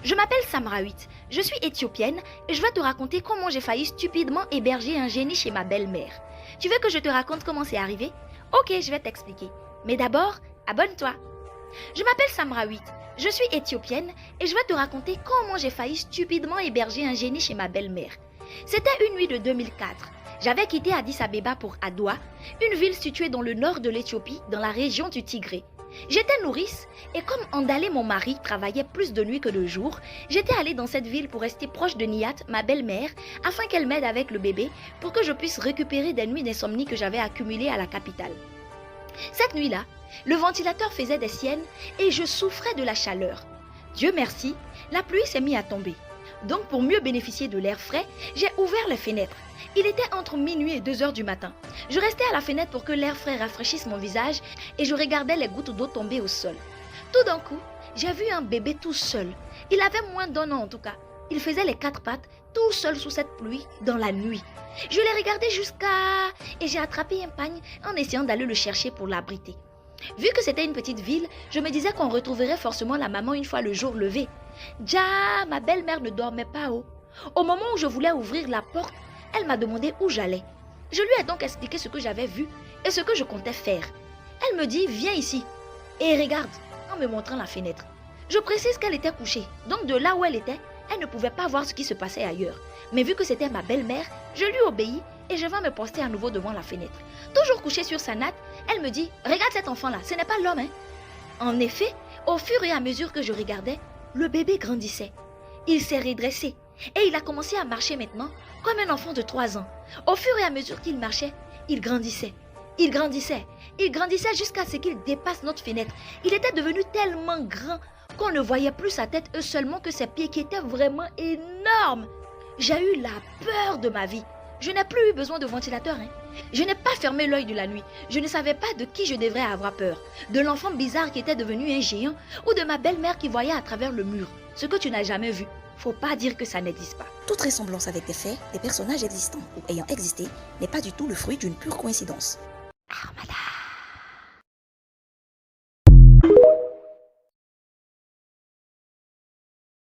Je m'appelle Samrawit, je suis éthiopienne et je vais te raconter comment j'ai failli stupidement héberger un génie chez ma belle-mère. Tu veux que je te raconte comment c'est arrivé? Ok, je vais t'expliquer. Mais d'abord, abonne-toi. Je m'appelle Samrawit, je suis éthiopienne et je vais te raconter comment j'ai failli stupidement héberger un génie chez ma belle-mère. C'était une nuit de 2004. J'avais quitté Addis Abeba pour Adwa, une ville située dans le nord de l'Éthiopie, dans la région du Tigré. J'étais nourrice et comme Andalé, mon mari, travaillait plus de nuit que de jour, j'étais allée dans cette ville pour rester proche de Niat, ma belle-mère, afin qu'elle m'aide avec le bébé pour que je puisse récupérer des nuits d'insomnie que j'avais accumulées à la capitale. Cette nuit-là, le ventilateur faisait des siennes et je souffrais de la chaleur. Dieu merci, la pluie s'est mise à tomber. Donc pour mieux bénéficier de l'air frais, j'ai ouvert les fenêtres. Il était entre minuit et 2 heures du matin. Je restais à la fenêtre pour que l'air frais rafraîchisse mon visage et je regardais les gouttes d'eau tomber au sol. Tout d'un coup, j'ai vu un bébé tout seul. Il avait moins d'1 an en tout cas. Il faisait les 4 pattes tout seul sous cette pluie dans la nuit. Je l'ai regardé jusqu'à... et j'ai attrapé un pagne en essayant d'aller le chercher pour l'abriter. Vu que c'était une petite ville, je me disais qu'on retrouverait forcément la maman une fois le jour levé. Ja, ma belle-mère ne dormait pas haut. Au moment où je voulais ouvrir la porte, elle m'a demandé où j'allais. Je lui ai donc expliqué ce que j'avais vu et ce que je comptais faire. Elle me dit, viens ici et regarde, en me montrant la fenêtre. Je précise qu'elle était couchée, donc de là où elle était, elle ne pouvait pas voir ce qui se passait ailleurs. Mais vu que c'était ma belle-mère, je lui obéis et je vais me poster à nouveau devant la fenêtre. Toujours couchée sur sa natte, elle me dit, regarde cet enfant-là, ce n'est pas l'homme, hein. En effet, au fur et à mesure que je regardais, le bébé grandissait. Il s'est redressé et il a commencé à marcher maintenant comme un enfant de 3 ans. Au fur et à mesure qu'il marchait, il grandissait. Il grandissait. Il grandissait jusqu'à ce qu'il dépasse notre fenêtre. Il était devenu tellement grand qu'on ne voyait plus sa tête et seulement que ses pieds qui étaient vraiment énormes. J'ai eu la peur de ma vie. Je n'ai plus eu besoin de ventilateur. Je n'ai pas fermé l'œil de la nuit. Je ne savais pas de qui je devrais avoir peur. De l'enfant bizarre qui était devenu un géant ou de ma belle-mère qui voyait à travers le mur. Ce que tu n'as jamais vu. Faut pas dire que ça n'existe pas. Toute ressemblance avec des faits, des personnages existants ou ayant existé n'est pas du tout le fruit d'une pure coïncidence.